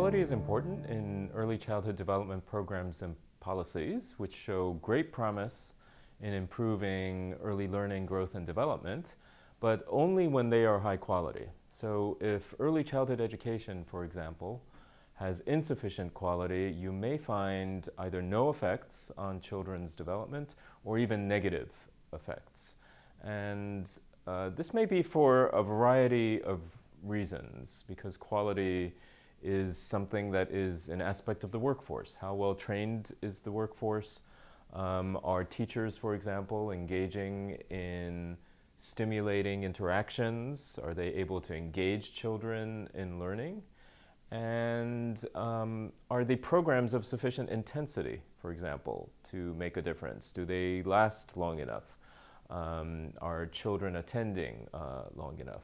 Quality is important in early childhood development programs and policies, which show great promise in improving early learning, growth, and development, but only when they are high quality. So if early childhood education, for example, has insufficient quality, you may find either no effects on children's development or even negative effects. And this may be for a variety of reasons, because quality is something that is an aspect of the workforce. How well trained is the workforce? Are teachers, for example, engaging in stimulating interactions? Are they able to engage children in learning? And are the programs of sufficient intensity, for example, to make a difference? Do they last long enough? Are children attending long enough?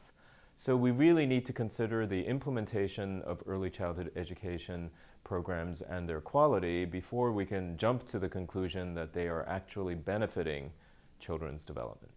So we really need to consider the implementation of early childhood education programs and their quality before we can jump to the conclusion that they are actually benefiting children's development.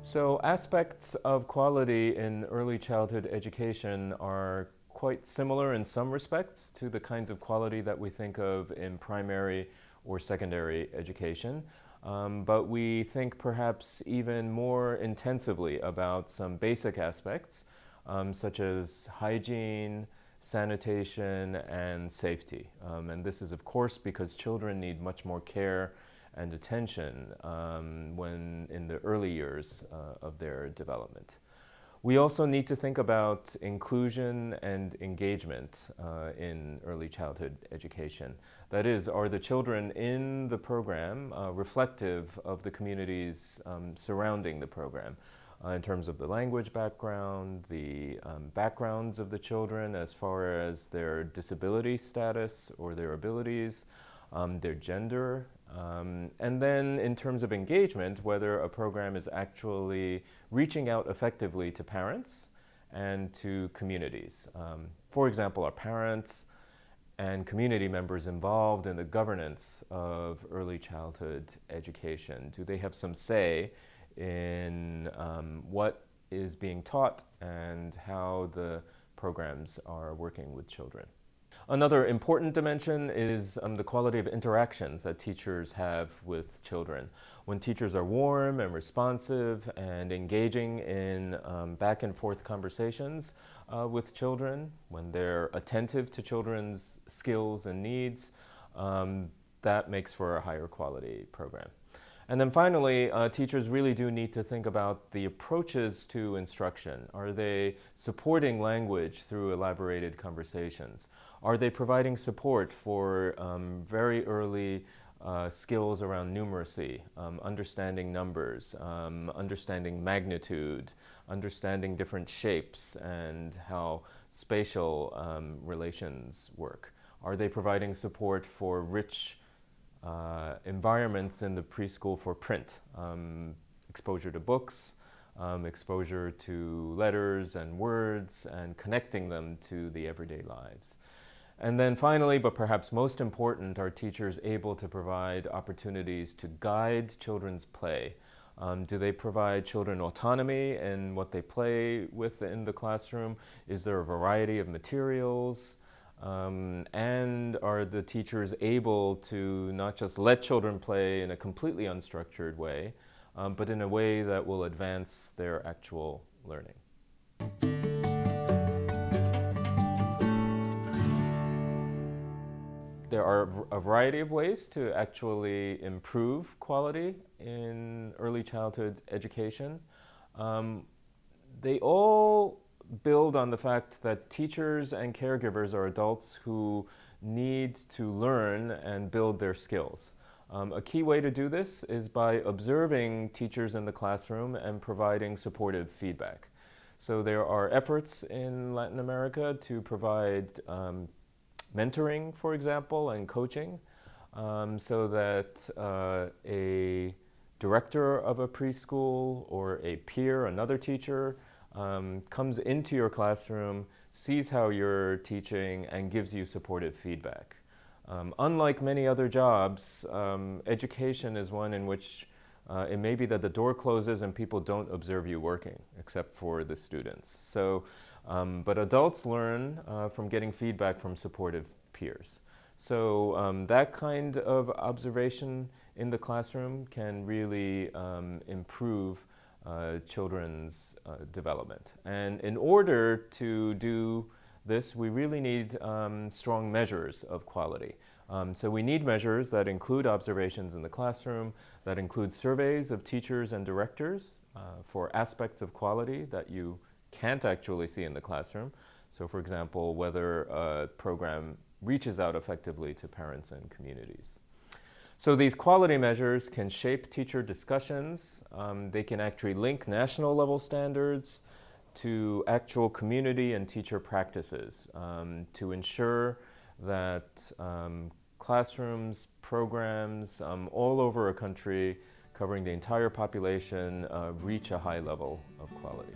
So aspects of quality in early childhood education are quite similar in some respects to the kinds of quality that we think of in primary or secondary education. But we think perhaps even more intensively about some basic aspects, such as hygiene, sanitation, and safety. And this is, of course, because children need much more care and attention when in the early years of their development. We also need to think about inclusion and engagement in early childhood education. That is, are the children in the program reflective of the communities surrounding the program in terms of the language background, the backgrounds of the children as far as their disability status or their abilities, their gender, and then in terms of engagement, whether a program is actually reaching out effectively to parents and to communities. For example, are parents and community members involved in the governance of early childhood education? Do they have some say in what is being taught and how the programs are working with children? Another important dimension is the quality of interactions that teachers have with children. When teachers are warm and responsive and engaging in back and forth conversations with children, when they're attentive to children's skills and needs, that makes for a higher quality program. And then finally, teachers really do need to think about the approaches to instruction. Are they supporting language through elaborated conversations? Are they providing support for very early skills around numeracy, understanding numbers, understanding magnitude, understanding different shapes and how spatial relations work? Are they providing support for rich environments in the preschool for print, exposure to books, exposure to letters and words, and connecting them to the everyday lives? And then finally, but perhaps most important, are teachers able to provide opportunities to guide children's play? Do they provide children autonomy in what they play with in the classroom? Is there a variety of materials? And are the teachers able to not just let children play in a completely unstructured way, but in a way that will advance their actual learning? There are a variety of ways to actually improve quality in early childhood education. They all build on the fact that teachers and caregivers are adults who need to learn and build their skills. A key way to do this is by observing teachers in the classroom and providing supportive feedback. So there are efforts in Latin America to provide mentoring, for example, and coaching, so that a director of a preschool or a peer, another teacher, comes into your classroom, sees how you're teaching, and gives you supportive feedback. Unlike many other jobs, education is one in which It may be that the door closes and people don't observe you working, except for the students. So, but adults learn from getting feedback from supportive peers. So that kind of observation in the classroom can really improve children's development. And in order to do this, we really need strong measures of quality. So we need measures that include observations in the classroom, that include surveys of teachers and directors for aspects of quality that you can't actually see in the classroom. So for example, whether a program reaches out effectively to parents and communities. So these quality measures can shape teacher discussions. They can actually link national level standards to actual community and teacher practices to ensure that classrooms, programs all over a country covering the entire population reach a high level of quality.